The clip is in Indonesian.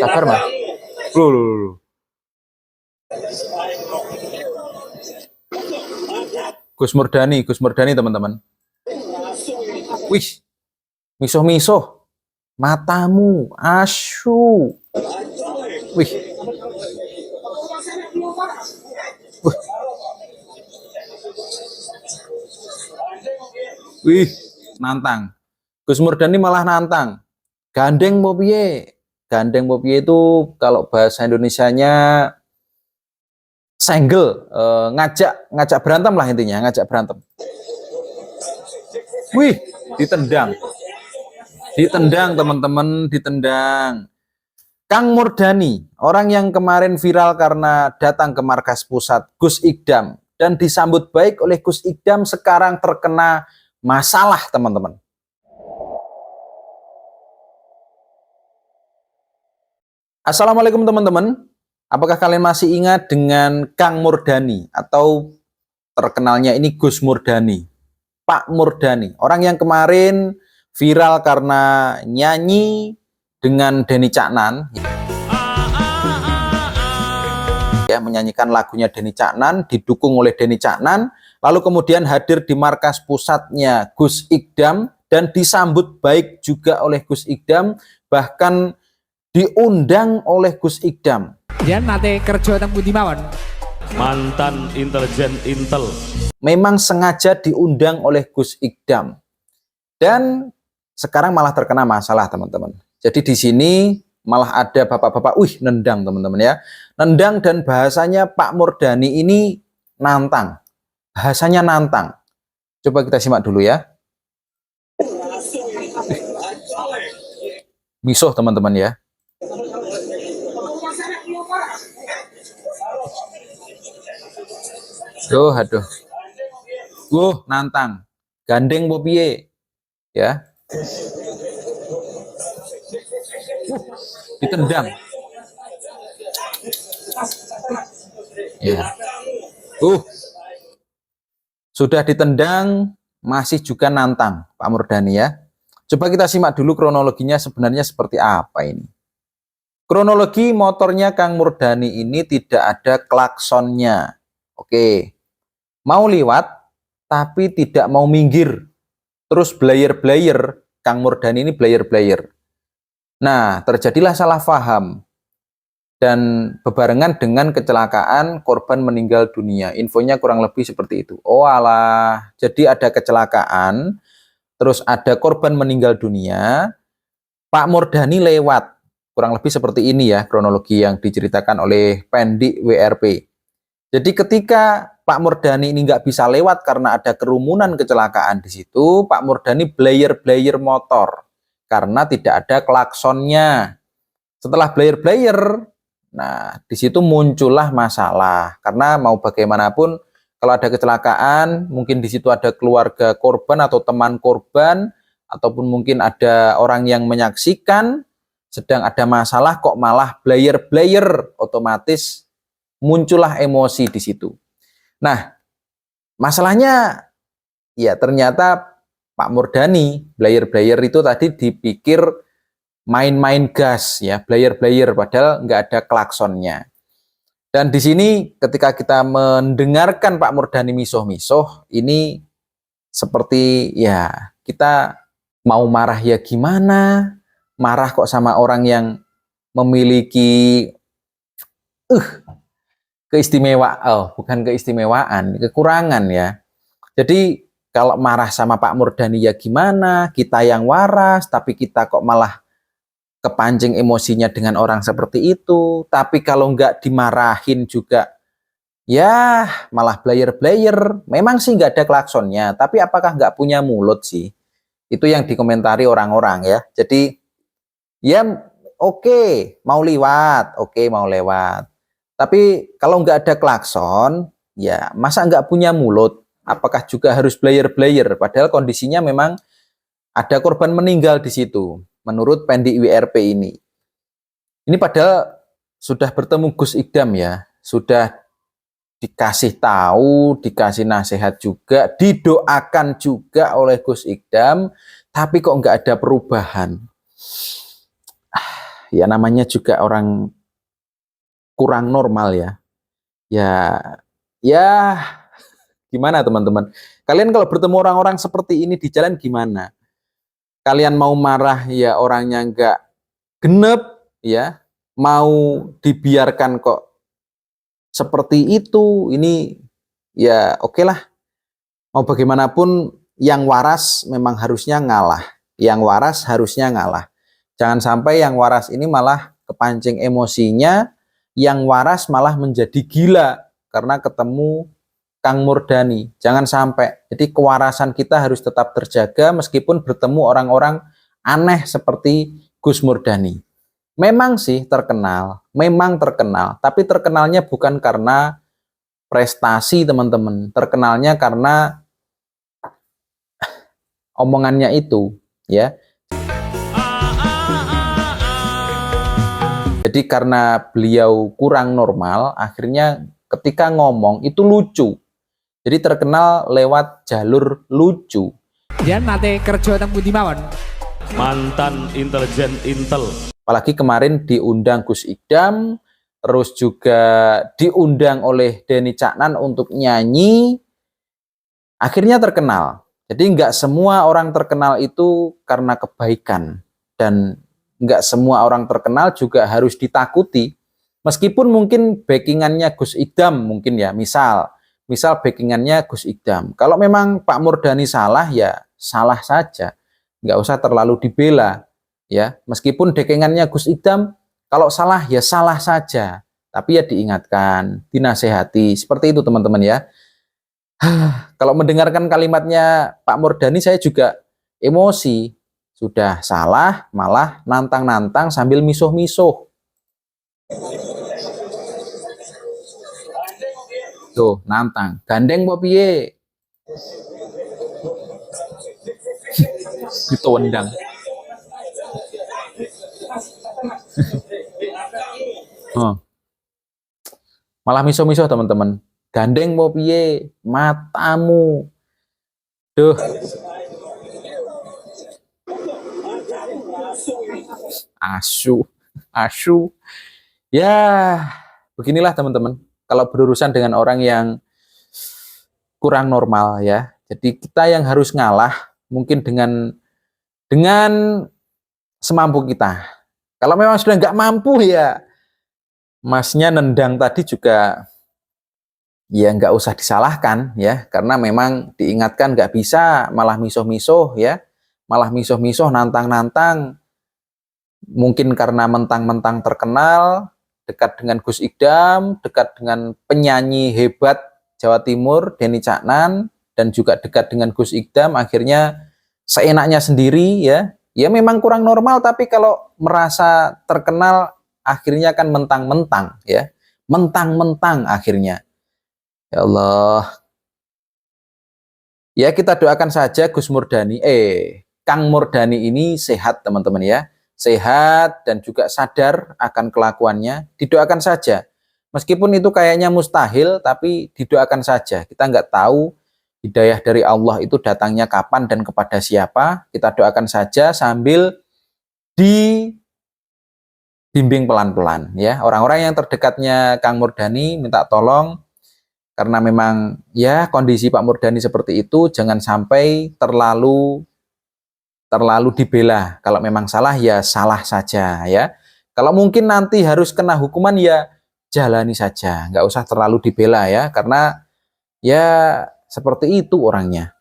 Sabar, Mas. Loh. Gus Murdani teman-teman. Wih, miso-miso. Matamu, asu. Wih. Wih, nantang. Gus Murdani malah nantang. Gandeng mau piye? Gandeng mau piye itu kalau bahasa Indonesianya senggel, ngajak berantem lah intinya, ngajak berantem. Wih, ditendang teman-teman, ditendang. Kang Murdani, orang yang kemarin viral karena datang ke markas pusat Gus Ikdam dan disambut baik oleh Gus Ikdam, sekarang terkena masalah, teman-teman. Assalamualaikum teman-teman. Apakah kalian masih ingat dengan Kang Murdani atau terkenalnya ini Gus Murdani? Pak Murdani, orang yang kemarin viral karena nyanyi dengan Denny Caknan. Ya, menyanyikan lagunya Denny Caknan, didukung oleh Denny Caknan, lalu kemudian hadir di markas pusatnya Gus Ikdam dan disambut baik juga oleh Gus Ikdam, bahkan diundang oleh Gus Ikdam. Dia nate kerja teng pundi mawon? Mantan intelijen Intel. Memang sengaja diundang oleh Gus Ikdam. Dan sekarang malah terkena masalah, teman-teman. Jadi di sini malah ada bapak-bapak, nendang teman-teman ya. Nendang, dan bahasanya Pak Murdani ini nantang. Bahasanya nantang. Coba kita simak dulu ya. Misuh teman-teman ya. Aduh. Nantang. Gandeng mau piye? Ya. Ditendang. Ya. Sudah ditendang, masih juga nantang Pak Murdani ya. Coba kita simak dulu kronologinya sebenarnya seperti apa ini. Kronologi motornya Kang Murdani ini tidak ada klaksonnya. Oke. Mau lewat, tapi tidak mau minggir. Terus blayer-blayer, Kang Murdani ini blayer-blayer. Nah, terjadilah salah paham. Dan bebarengan dengan kecelakaan, korban meninggal dunia. Infonya kurang lebih seperti itu. Oh alah, jadi ada kecelakaan, terus ada korban meninggal dunia, Pak Murdani lewat. Kurang lebih seperti ini ya, kronologi yang diceritakan oleh Pendik WRP. Jadi ketika Pak Murdani ini nggak bisa lewat karena ada kerumunan kecelakaan di situ, Pak Murdani blayer-blayer motor karena tidak ada klaksonnya. Setelah blayer-blayer, nah di situ muncullah masalah karena mau bagaimanapun kalau ada kecelakaan, mungkin di situ ada keluarga korban atau teman korban ataupun mungkin ada orang yang menyaksikan sedang ada masalah kok malah blayer-blayer, otomatis muncullah emosi di situ. Nah, masalahnya ya ternyata Pak Murdani, blayer-blayer itu tadi dipikir main-main gas ya, blayer-blayer padahal nggak ada klaksonnya. Dan di sini ketika kita mendengarkan Pak Murdani misoh-misoh, ini seperti ya kita mau marah ya gimana, marah kok sama orang yang memiliki bukan keistimewaan, kekurangan ya. Jadi kalau marah sama Pak Murdani ya gimana, kita yang waras, tapi kita kok malah kepancing emosinya dengan orang seperti itu. Tapi kalau nggak dimarahin juga, ya malah blayer-blayer. Memang sih nggak ada klaksonnya, tapi apakah nggak punya mulut sih? Itu yang dikomentari orang-orang ya. Jadi ya oke, mau lewat. Tapi kalau nggak ada klakson, ya masa nggak punya mulut? Apakah juga harus blayer-blayer? Padahal kondisinya memang ada korban meninggal di situ, menurut Pendik WRP ini. Ini padahal sudah bertemu Gus Ikdam ya, sudah dikasih tahu, dikasih nasihat juga, didoakan juga oleh Gus Ikdam, tapi kok nggak ada perubahan. ya namanya juga orang kurang normal ya. Ya gimana teman-teman? Kalian kalau bertemu orang-orang seperti ini di jalan gimana? Kalian mau marah ya orangnya nggak genep ya, mau dibiarkan kok seperti itu, ini ya oke lah. Mau bagaimanapun yang waras memang harusnya ngalah. Yang waras harusnya ngalah. Jangan sampai yang waras ini malah kepancing emosinya, yang waras malah menjadi gila karena ketemu Kang Murdani. Jangan sampai. Jadi kewarasan kita harus tetap terjaga meskipun bertemu orang-orang aneh seperti Gus Murdani. Memang sih terkenal, memang terkenal, tapi terkenalnya bukan karena prestasi teman-teman. Terkenalnya karena omongannya itu, ya. Jadi karena beliau kurang normal, akhirnya ketika ngomong itu lucu. Jadi terkenal lewat jalur lucu. Dia nate kerja teng pundi mawon? Mantan intelijen Intel. Apalagi kemarin diundang Gus Idam, terus juga diundang oleh Denny Caknan untuk nyanyi, akhirnya terkenal. Jadi nggak semua orang terkenal itu karena kebaikan, dan nggak semua orang terkenal juga harus ditakuti. Meskipun mungkin backingannya Gus Idam mungkin ya, misal backingannya Gus Idam. Kalau memang Pak Murdani salah ya salah saja, nggak usah terlalu dibela. Ya, meskipun dekengannya Gus Idam, kalau salah ya salah saja, tapi ya diingatkan, dinasehati, seperti itu teman-teman ya. Kalau mendengarkan kalimatnya Pak Murdani saya juga emosi, sudah salah malah nantang-nantang sambil misuh-misuh. Tuh, nantang, gandeng apa piye? Ditondang. Malah miso-miso teman-teman. Gandeng mau piye? Matamu. Duh. Asu. Ya, beginilah teman-teman. Kalau berurusan dengan orang yang kurang normal ya. Jadi kita yang harus ngalah mungkin dengan semampu kita. Kalau memang sudah nggak mampu ya masnya nendang tadi juga ya nggak usah disalahkan ya, karena memang diingatkan nggak bisa malah misuh-misuh ya, malah misuh-misuh nantang-nantang, mungkin karena mentang-mentang terkenal, dekat dengan Gus Idam, dekat dengan penyanyi hebat Jawa Timur Denny Caknan, dan juga dekat dengan Gus Idam, akhirnya seenaknya sendiri ya. Ya memang kurang normal, tapi kalau merasa terkenal akhirnya kan mentang-mentang ya. Mentang-mentang akhirnya. Ya Allah. Ya kita doakan saja Gus Murdani, Kang Murdani ini sehat teman-teman ya. Sehat dan juga sadar akan kelakuannya. Didoakan saja. Meskipun itu kayaknya mustahil, tapi didoakan saja. Kita nggak tahu hidayah dari Allah itu datangnya kapan dan kepada siapa. Kita doakan saja sambil dibimbing pelan-pelan ya. Orang-orang yang terdekatnya Kang Murdani minta tolong, karena memang ya kondisi Pak Murdani seperti itu, jangan sampai terlalu dibela. Kalau memang salah ya salah saja ya. Kalau mungkin nanti harus kena hukuman ya jalani saja, nggak usah terlalu dibela ya, karena ya seperti itu orangnya.